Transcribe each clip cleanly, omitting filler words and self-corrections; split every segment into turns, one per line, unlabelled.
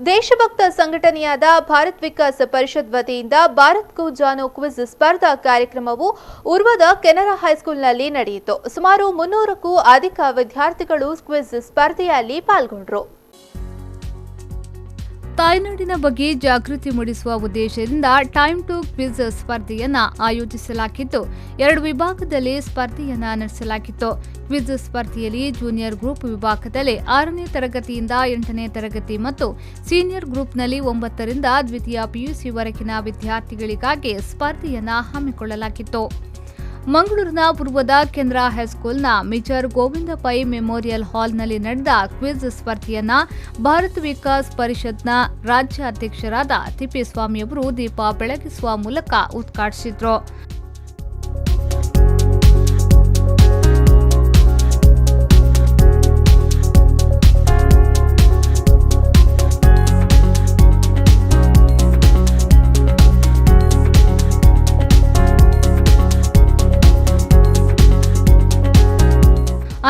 ದೇಶಭಕ್ತ ಸಂಘಟನೆಯಾದ ಭಾರತ್ ವಿಕಾಸ್ ಪರಿಷತ್ ವತಿಯಿಂದ ಭಾರತ್ ಕೋ ಜಾನೋ ಕ್ವಿಜ್ ಸ್ಪರ್ಧಾ ಕಾರ್ಯಕ್ರಮವು ಉರ್ವದ ಕೆನರಾ ಹೈಸ್ಕೂಲ್ನಲ್ಲಿ ನಡೆಯಿತು. ಸುಮಾರು 300ಕ್ಕೂ ಅಧಿಕ ವಿದ್ಯಾರ್ಥಿಗಳು ಕ್ವಿಜ್ ಸ್ಪರ್ಧೆಯಲ್ಲಿ ಪಾಲ್ಗೊಂಡರು.
ತಾಯ್ನಾಡಿನ ಬಗ್ಗೆ ಜಾಗೃತಿ ಮೂಡಿಸುವ ಉದ್ದೇಶದಿಂದ ಟೈಮ್ ಟು ಕ್ವಿಜ್ ಸ್ಪರ್ಧೆಯನ್ನ ಆಯೋಜಿಸಲಾಗಿದ್ದು 2 ವಿಭಾಗದಲ್ಲಿ ಸ್ಪರ್ಧೆಯನ್ನ ನಡೆಸಲಾಗಿತ್ತು. ಕ್ವಿಜ್ ಸ್ಪರ್ಧೆಯಲ್ಲಿ ಜೂನಿಯರ್ ಗ್ರೂಪ್ ವಿಭಾಗದಲ್ಲಿ 6ನೇ ತರಗತಿಯಿಂದ 8ನೇ ತರಗತಿ ಮತ್ತು ಸೀನಿಯರ್ ಗ್ರೂಪ್ನಲ್ಲಿ 9ರಿಂದ ದ್ವಿತೀಯ ಪಿಯುಸಿವರೆಗಿನ ವಿದ್ಯಾರ್ಥಿಗಳಿಗಾಗಿ ಸ್ಪರ್ಧೆಯನ್ನ ಹಮ್ಮಿಕೊಳ್ಳಲಾಗಿತ್ತು. ಮಂಗಳೂರಿನ ಪೂರ್ವದ ಕೆನರಾ ಹೈಸ್ಕೂಲ್ನ ಮೇಜರ್ ಗೋವಿಂದ ಪೈ ಮೆಮೋರಿಯಲ್ ಹಾಲ್ನಲ್ಲಿ ನಡೆದ ಕ್ವಿಜ್ ಸ್ಪರ್ಧೆಯನ್ನ ಭಾರತ್ ವಿಕಾಸ್ ಪರಿಷತ್ನ ರಾಜ್ಯ ಅಧ್ಯಕ್ಷರಾದ ತಿಪ್ಪೇಸ್ವಾಮಿಯವರು ದೀಪ ಬೆಳಗಿಸುವ ಮೂಲಕ ಉದ್ಘಾಟಿಸಿದರು.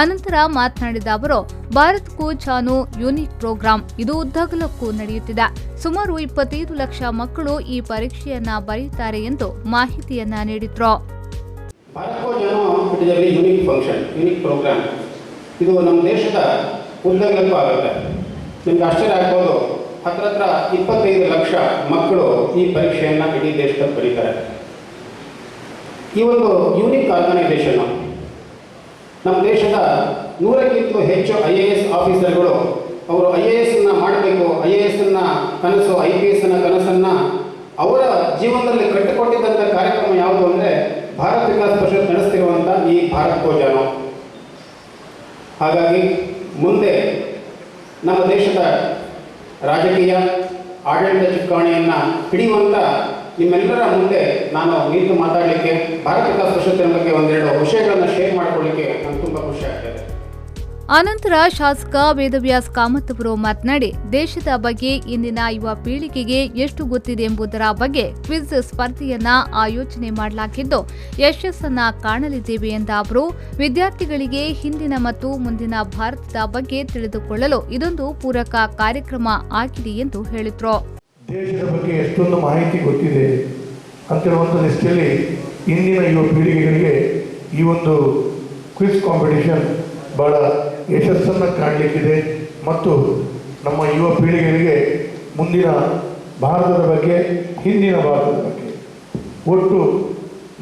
ಅನಂತರ ಮಾತನಾಡಿದ ಅವರು, ಭಾರತ್ ಕೋ ಜಾನೋ ಯೂನಿಕ್ ಪ್ರೋಗ್ರಾಂ ಇದು ಉದ್ದಗಲಕ್ಕೂ ನಡೆಯುತ್ತಿದೆ. ಸುಮಾರು 25 ಲಕ್ಷ ಮಕ್ಕಳು ಈ ಪರೀಕ್ಷೆಯನ್ನ ಬರೆಯುತ್ತಾರೆ ಎಂದು ಮಾಹಿತಿಯನ್ನ ನೀಡಿದ್ರು.
ಭಾರತ್ ಕೋ Jano unique function, unique program ಇದು ನಮ್ಮ ದೇಶದ ಉದ್ದಗಲಕ್ಕೂ ಆಗುತ್ತೆ. ನಿಮ್ಗೆ ಆಶ್ಚರ್ಯ ಆಗ್ಬೋದು, ಹತ್ರ 25 ಲಕ್ಷ ಮಕ್ಕಳು ಈ ಪರೀಕ್ಷೆಯನ್ನ ಇಡೀ ದೇಶದಲ್ಲಿ ಬರೀತಾರೆ. ಈ ಒಂದು ಯೂನಿಕ್ ಆರ್ಗನೈಸೇಷನ್ ನಮ್ಮ ದೇಶದ 100ಕ್ಕಿಂತಲೂ ಹೆಚ್ಚು IAS ಆಫೀಸರ್ಗಳು ಅವರು IAS ಮಾಡಬೇಕು, IAS ಕನಸು, IPS ಕನಸನ್ನು ಅವರ ಜೀವನದಲ್ಲಿ ಕಟ್ಟಿಕೊಟ್ಟಿದ್ದಂಥ ಕಾರ್ಯಕ್ರಮ ಯಾವುದು ಅಂದರೆ ಭಾರತ್ ವಿಕಾಸ್ ಪರಿಷತ್ ನಡೆಸ್ತಿರುವಂಥ ಈ ಭಾರತ್ ಕೋ ಜಾನೋ. ಹಾಗಾಗಿ ಮುಂದೆ ನಮ್ಮ ದೇಶದ ರಾಜಕೀಯ ಆಡಳಿತ ಚುಕ್ಕಾಣಿಯನ್ನು ಹಿಡಿಯುವಂಥ ನಿಮ್ಮೆಲ್ಲರ ಮುಂದೆ ನಾನು ನಿಂತು ಮಾತಾಡಲಿಕ್ಕೆ ಭಾರತ್ ವಿಕಾಸ್ ಪರಿಷತ್ತಿನ ಬಗ್ಗೆ ಒಂದೆರಡು ವಿಷಯಗಳನ್ನು ಶೇರ್ ಮಾಡಿಕೊಳ್ಳಿಕ್ಕೆ ನನಗೆ ತುಂಬ ಖುಷಿ ಆಗ್ತದೆ.
ಅನಂತರ ಶಾಸಕ ವೇದವ್ಯಾಸ್ ಕಾಮತ್ ಅವರು ಮಾತನಾಡಿ, ದೇಶದ ಬಗ್ಗೆ ಇಂದಿನ ಯುವ ಪೀಳಿಗೆಗೆ ಎಷ್ಟು ಗೊತ್ತಿದೆ ಎಂಬುದರ ಬಗ್ಗೆ ಕ್ವಿಜ್ ಸ್ಪರ್ಧೆಯನ್ನ ಆಯೋಜನೆ ಮಾಡಲಾಗಿದ್ದು ಯಶಸ್ಸನ್ನ ಕಾಣಲಿದ್ದೇವೆ ಎಂದ ಅವರು, ವಿದ್ಯಾರ್ಥಿಗಳಿಗೆ ಹಿಂದಿನ ಮತ್ತು ಮುಂದಿನ ಭಾರತದ ಬಗ್ಗೆ ತಿಳಿದುಕೊಳ್ಳಲು ಇದೊಂದು ಪೂರಕ ಕಾರ್ಯಕ್ರಮ ಆಗಿದೆ ಎಂದು ಹೇಳಿದರು.
ದೇಶದ ಬಗ್ಗೆ ಎಷ್ಟೊಂದು ಮಾಹಿತಿ ಗೊತ್ತಿದೆ ಅಂತಿರುವಂಥ ದೃಷ್ಟಿಯಲ್ಲಿ ಇಂದಿನ ಯುವ ಪೀಳಿಗೆಗಳಿಗೆ ಈ ಒಂದು ಕ್ವಿಜ್ ಕಾಂಪಿಟೇಷನ್ ಭಾಳ ಯಶಸ್ಸನ್ನು ಕಾಣಲಿಕ್ಕಿದೆ ಮತ್ತು ನಮ್ಮ ಯುವ ಪೀಳಿಗೆಗಳಿಗೆ ಮುಂದಿನ ಭಾರತದ ಬಗ್ಗೆ, ಹಿಂದಿನ ಭಾರತದ ಬಗ್ಗೆ ಒಟ್ಟು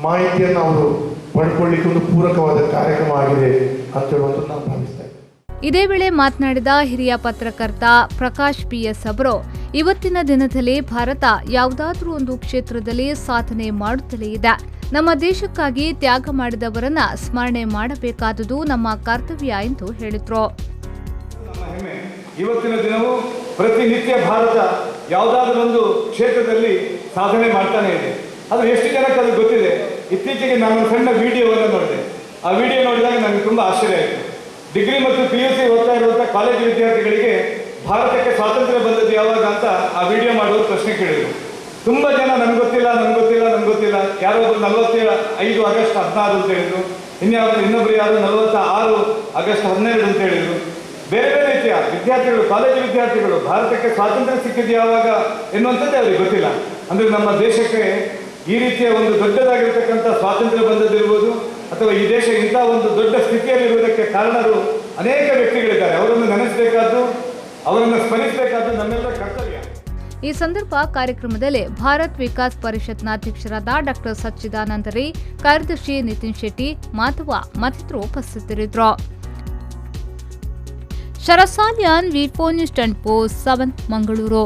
ಮಾಹಿತಿಯನ್ನು ಅವರು ಪಡ್ಕೊಳ್ಳಿಕ್ಕೆ ಒಂದು ಪೂರಕವಾದ ಕಾರ್ಯಕ್ರಮ ಆಗಿದೆ ಅಂತ ಹೇಳುವಂಥದ್ದು ನಾನು ಭಾವಿಸ್ತಾ ಇದ್ದೇನೆ.
ಇದೇ ವೇಳೆ ಮಾತನಾಡಿದ ಹಿರಿಯ ಪತ್ರಕರ್ತ ಪ್ರಕಾಶ್ PS ಅವರು, ಇವತ್ತಿನ ದಿನದಲ್ಲಿ ಭಾರತ ಯಾವುದಾದ್ರೂ ಒಂದು ಕ್ಷೇತ್ರದಲ್ಲಿ ಸಾಧನೆ ಮಾಡುತ್ತಲೇ ಇದೆ. ನಮ್ಮ ದೇಶಕ್ಕಾಗಿ ತ್ಯಾಗ ಮಾಡಿದವರನ್ನ ಸ್ಮರಣೆ ಮಾಡಬೇಕಾದುದು ನಮ್ಮ ಕರ್ತವ್ಯ ಎಂದು ಹೇಳಿದ್ರು.
ಇವತ್ತಿನ ದಿನವೂ ಪ್ರತಿನಿತ್ಯ ಭಾರತ ಯಾವುದಾದ್ರೂ ಒಂದು ಕ್ಷೇತ್ರದಲ್ಲಿ ಸಾಧನೆ ಮಾಡ್ತಾನೆ ಇದೆ. ಅದು ಎಷ್ಟು ಜನಕ್ಕೆ ಅದು ಗೊತ್ತಿದೆ. ಇತ್ತೀಚೆಗೆ ನಾನು ಸಣ್ಣ ವಿಡಿಯೋವನ್ನು ನೋಡಿದೆ. ಆ ವಿಡಿಯೋ ನೋಡಿದಾಗ ನನಗೆ ತುಂಬ ಆಶ್ಚರ್ಯ ಆಯಿತು. ಡಿಗ್ರಿ ಮತ್ತು PUC ಓದ್ತಾ ಇರುವಂಥ ಕಾಲೇಜು ವಿದ್ಯಾರ್ಥಿಗಳಿಗೆ ಭಾರತಕ್ಕೆ ಸ್ವಾತಂತ್ರ್ಯ ಬಂದದ್ದು ಯಾವಾಗ ಅಂತ ಆ ವಿಡಿಯೋ ಮಾಡುವ ಪ್ರಶ್ನೆ ಕೇಳಿದರು. ತುಂಬ ಜನ ನನಗೆ ಗೊತ್ತಿಲ್ಲ. ಯಾರೋ ಒಬ್ಬರು 45 ಆಗಸ್ಟ್ 16 ಅಂತ ಹೇಳಿದ್ರು, ಇನ್ನೊಬ್ರು ಯಾರು 46 ಆಗಸ್ಟ್ 12 ಅಂತ ಹೇಳಿದ್ರು. ಬೇರೆ ಬೇರೆ ರೀತಿಯ ವಿದ್ಯಾರ್ಥಿಗಳು, ಕಾಲೇಜು ವಿದ್ಯಾರ್ಥಿಗಳು ಭಾರತಕ್ಕೆ ಸ್ವಾತಂತ್ರ್ಯ ಸಿಕ್ಕಿದ್ದು ಯಾವಾಗ ಎನ್ನುವಂಥದ್ದೇ ಅವ್ರಿಗೆ ಗೊತ್ತಿಲ್ಲ. ಅಂದರೆ ನಮ್ಮ ದೇಶಕ್ಕೆ ಈ ರೀತಿಯ ಒಂದು ದೊಡ್ಡದಾಗಿರ್ತಕ್ಕಂಥ ಸ್ವಾತಂತ್ರ್ಯ ಬಂದದಿರ್ಬೋದು ಅಥವಾ ಈ ದೇಶ ಇಂಥ ಒಂದು ದೊಡ್ಡ ಸ್ಥಿತಿಯಲ್ಲಿರುವುದಕ್ಕೆ ಕಾರಣರು ಅನೇಕ ವ್ಯಕ್ತಿಗಳಿದ್ದಾರೆ. ಅವರನ್ನು ನೆನೆಸಬೇಕಾದ್ದು, ಅವರನ್ನು ಸ್ಮರಿಸಬೇಕಾದ್ದು ನಮ್ಮೆಲ್ಲರ ಕರ್ತವ್ಯ.
ಈ ಸಂದರ್ಭ ಕಾರ್ಯಕ್ರಮದಲ್ಲಿ ಭಾರತ್ ವಿಕಾಸ್ ಪರಿಷತ್ನ ಅಧ್ಯಕ್ಷರಾದ ಡಾ ಸಚ್ಚಿದಾನಂದ ರೈ, ಕಾರ್ಯದರ್ಶಿ ನಿತಿನ್ ಶೆಟ್ಟಿ, ಮಾಧವ ಮತ್ತಿತರರು ಉಪಸ್ಥಿತರಿದ್ದರು. ಶರಸಾಲಿಯಾನ್, ವಿ4 ನ್ಯೂಸ್ 7 ಮಂಗಳೂರು.